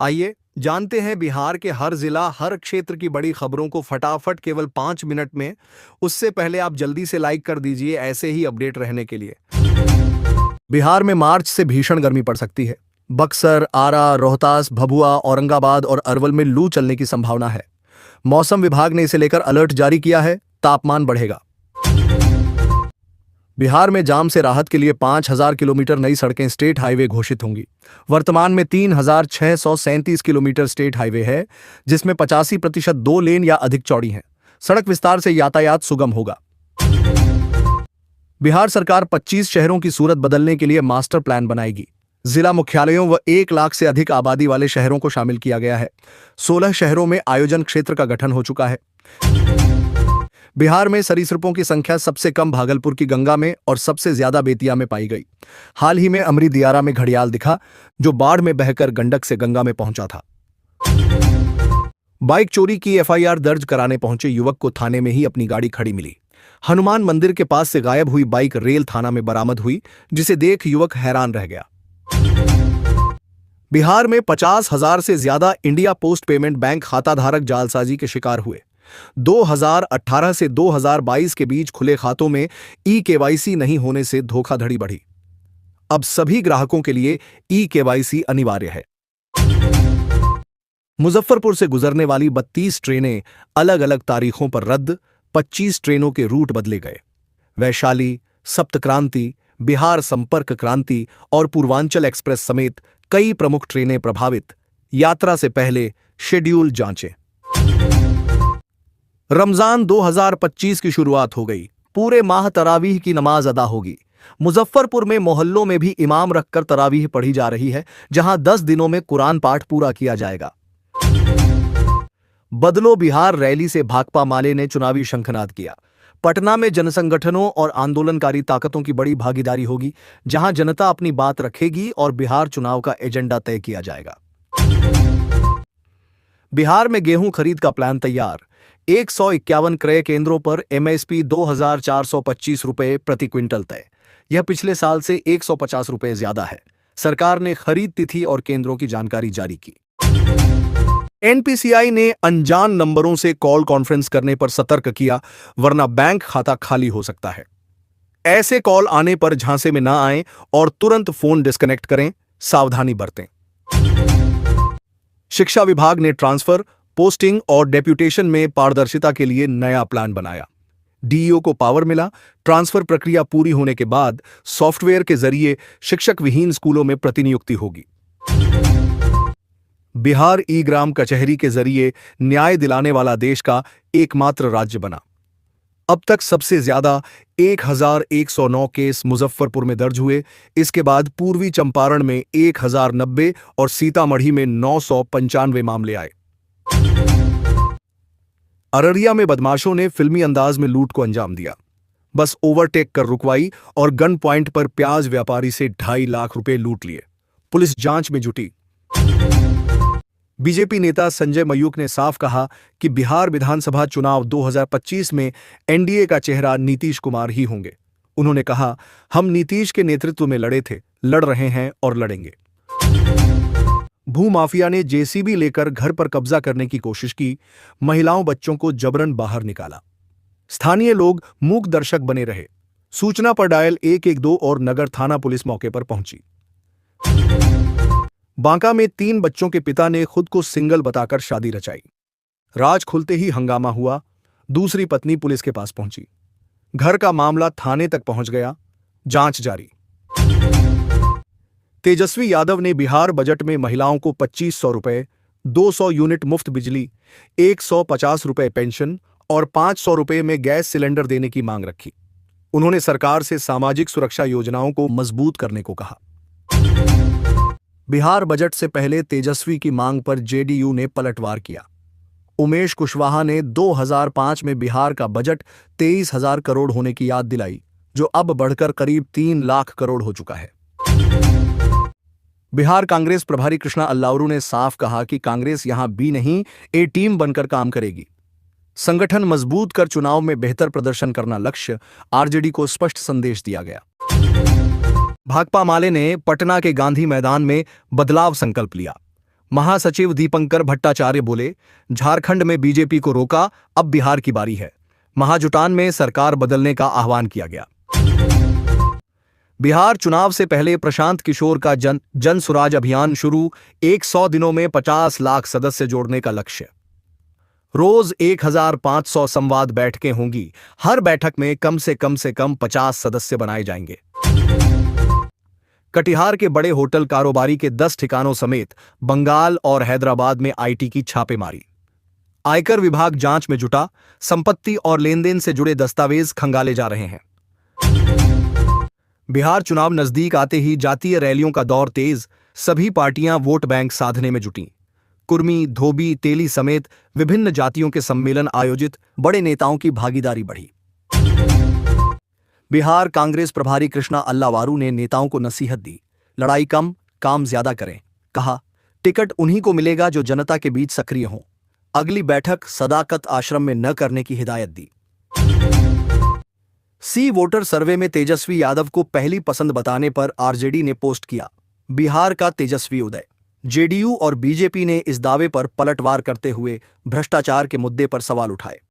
आइए जानते हैं बिहार के हर जिला हर क्षेत्र की बड़ी खबरों को फटाफट केवल 5 मिनट में। उससे पहले आप जल्दी से लाइक कर दीजिए ऐसे ही अपडेट रहने के लिए। बिहार में मार्च से भीषण गर्मी पड़ सकती है। बक्सर, आरा, रोहतास, भभुआ, औरंगाबाद और अरवल में लू चलने की संभावना है। मौसम विभाग ने इसे लेकर अलर्ट जारी किया है। तापमान बढ़ेगा। बिहार में जाम से राहत के लिए 5,000 किलोमीटर नई सड़कें स्टेट हाईवे घोषित होंगी। वर्तमान में 3,637 किलोमीटर स्टेट हाईवे है, जिसमें 85% 2 लेन या अधिक चौड़ी हैं। सड़क विस्तार से यातायात सुगम होगा। बिहार सरकार 25 शहरों की सूरत बदलने के लिए मास्टर प्लान बनाएगी। जिला मुख्यालयों व 1 लाख से अधिक आबादी वाले शहरों को शामिल किया गया है। 16 शहरों में आयोजन क्षेत्र का गठन हो चुका है। बिहार में सरीसृपों की संख्या सबसे कम भागलपुर की गंगा में और सबसे ज्यादा बेतिया में पाई गई। हाल ही में अमरी दियारा में घड़ियाल दिखा, जो बाढ़ में बहकर गंडक से गंगा में पहुंचा था। बाइक चोरी की एफआईआर दर्ज कराने पहुंचे युवक को थाने में ही अपनी गाड़ी खड़ी मिली। हनुमान मंदिर के पास से गायब हुई बाइक रेल थाना में बरामद हुई, जिसे देख युवक हैरान रह गया। बिहार में 50,000 से ज्यादा इंडिया पोस्ट पेमेंट बैंक खाताधारक जालसाजी के शिकार हुए। 2018 से 2022 के बीच खुले खातों में ई-केवाईसी नहीं होने से धोखाधड़ी बढ़ी। अब सभी ग्राहकों के लिए ई-केवाईसी अनिवार्य है। मुजफ्फरपुर से गुजरने वाली 32 ट्रेनें अलग अलग तारीखों पर रद्द, 25 ट्रेनों के रूट बदले गए। वैशाली, सप्तक्रांति, बिहार संपर्क क्रांति और पूर्वांचल एक्सप्रेस समेत कई प्रमुख ट्रेनें प्रभावित। यात्रा से पहले शेड्यूल जांचें। रमजान 2025 की शुरुआत हो गई। पूरे माह तरावीह की नमाज अदा होगी। मुजफ्फरपुर में मोहल्लों में भी इमाम रखकर तरावीह पढ़ी जा रही है, जहां 10 दिनों में कुरान पाठ पूरा किया जाएगा। बदलो बिहार रैली से भाकपा माले ने चुनावी शंखनाद किया। पटना में जनसंगठनों और आंदोलनकारी ताकतों की बड़ी भागीदारी होगी, जहां जनता अपनी बात रखेगी और बिहार चुनाव का एजेंडा तय किया जाएगा। बिहार में गेहूं खरीद का प्लान तैयार। 151 क्रय केंद्रों पर एमएसपी 2,425 रुपए प्रति क्विंटल तय। यह पिछले साल से 150 रुपए ज्यादा है। सरकार ने खरीद तिथि और केंद्रों की जानकारी जारी की। एनपीसीआई ने अनजान नंबरों से कॉल कॉन्फ्रेंस करने पर सतर्क किया, वरना बैंक खाता खाली हो सकता है। ऐसे कॉल आने पर झांसे में ना आएं और तुरंत फोन डिस्कनेक्ट करें। सावधानी बरतें। शिक्षा विभाग ने ट्रांसफर, पोस्टिंग और डेप्यूटेशन में पारदर्शिता के लिए नया प्लान बनाया। डीईओ को पावर मिला। ट्रांसफर प्रक्रिया पूरी होने के बाद सॉफ्टवेयर के जरिए शिक्षक विहीन स्कूलों में प्रतिनियुक्ति होगी। बिहार ई ग्राम कचहरी के जरिए न्याय दिलाने वाला देश का एकमात्र राज्य बना। अब तक सबसे ज्यादा 1,109 केस मुजफ्फरपुर में दर्ज हुए। इसके बाद पूर्वी चंपारण में 1,090 और सीतामढ़ी में 995 मामले आए। अररिया में बदमाशों ने फिल्मी अंदाज में लूट को अंजाम दिया। बस ओवरटेक कर रुकवाई और गन पॉइंट पर प्याज व्यापारी से 2.5 लाख रुपए लूट लिए। पुलिस जांच में जुटी। बीजेपी नेता संजय मयूख ने साफ कहा कि बिहार विधानसभा चुनाव 2025 में एनडीए का चेहरा नीतीश कुमार ही होंगे। उन्होंने कहा, हम नीतीश के नेतृत्व में लड़े थे, लड़ रहे हैं और लड़ेंगे। भूमाफिया ने जेसीबी लेकर घर पर कब्जा करने की कोशिश की। महिलाओं बच्चों को जबरन बाहर निकाला। स्थानीय लोग मूक दर्शक बने रहे। सूचना पर डायल 112 और नगर थाना पुलिस मौके पर पहुंची। बांका में 3 बच्चों के पिता ने खुद को सिंगल बताकर शादी रचाई। राज खुलते ही हंगामा हुआ। दूसरी पत्नी पुलिस के पास पहुंची। घर का मामला थाने तक पहुंच गया। जांच जारी। तेजस्वी यादव ने बिहार बजट में महिलाओं को 2,500 रुपए, 200 यूनिट मुफ्त बिजली, 150 रुपए पेंशन और 500 रुपए में गैस सिलेंडर देने की मांग रखी। उन्होंने सरकार से सामाजिक सुरक्षा योजनाओं को मजबूत करने को कहा। बिहार बजट से पहले तेजस्वी की मांग पर जेडीयू ने पलटवार किया। उमेश कुशवाहा ने 2005 में बिहार का बजट 23,000 करोड़ होने की याद दिलाई, जो अब बढ़कर करीब 3 लाख करोड़ हो चुका है। बिहार कांग्रेस प्रभारी कृष्णा अल्लाउरू ने साफ कहा कि कांग्रेस यहां बी नहीं ए टीम बनकर काम करेगी। संगठन मजबूत कर चुनाव में बेहतर प्रदर्शन करना लक्ष्य, आरजेडी को स्पष्ट संदेश दिया गया। भाकपा माले ने पटना के गांधी मैदान में बदलाव संकल्प लिया। महासचिव दीपंकर भट्टाचार्य बोले, झारखंड में बीजेपी को रोका, अब बिहार की बारी है। महाजुटान में सरकार बदलने का आह्वान किया गया। बिहार चुनाव से पहले प्रशांत किशोर का जन सुराज अभियान शुरू, 100 दिनों में 50 लाख सदस्य जोड़ने का लक्ष्य। रोज 1500 संवाद बैठकें होंगी, हर बैठक में कम से कम 50 सदस्य बनाए जाएंगे। कटिहार के बड़े होटल कारोबारी के 10 ठिकानों समेत बंगाल और हैदराबाद में आईटी की छापेमारी। आयकर विभाग जांच में जुटा, संपत्ति और लेनदेन से जुड़े दस्तावेज खंगाले जा रहे हैं। बिहार चुनाव नजदीक आते ही जातीय रैलियों का दौर तेज, सभी पार्टियां वोट बैंक साधने में जुटी। कुर्मी, धोबी, तेली समेत विभिन्न जातियों के सम्मेलन आयोजित, बड़े नेताओं की भागीदारी बढ़ी। बिहार कांग्रेस प्रभारी कृष्णा अल्लावारू ने नेताओं को नसीहत दी, लड़ाई कम, काम ज्यादा करें। कहा, टिकट उन्हीं को मिलेगा जो जनता के बीच सक्रिय हों। अगली बैठक सदाकत आश्रम में न करने की हिदायत दी। सी वोटर सर्वे में तेजस्वी यादव को पहली पसंद बताने पर आरजेडी ने पोस्ट किया, बिहार का तेजस्वी उदय। जेडीयू और बीजेपी ने इस दावे पर पलटवार करते हुए भ्रष्टाचार के मुद्दे पर सवाल उठाए।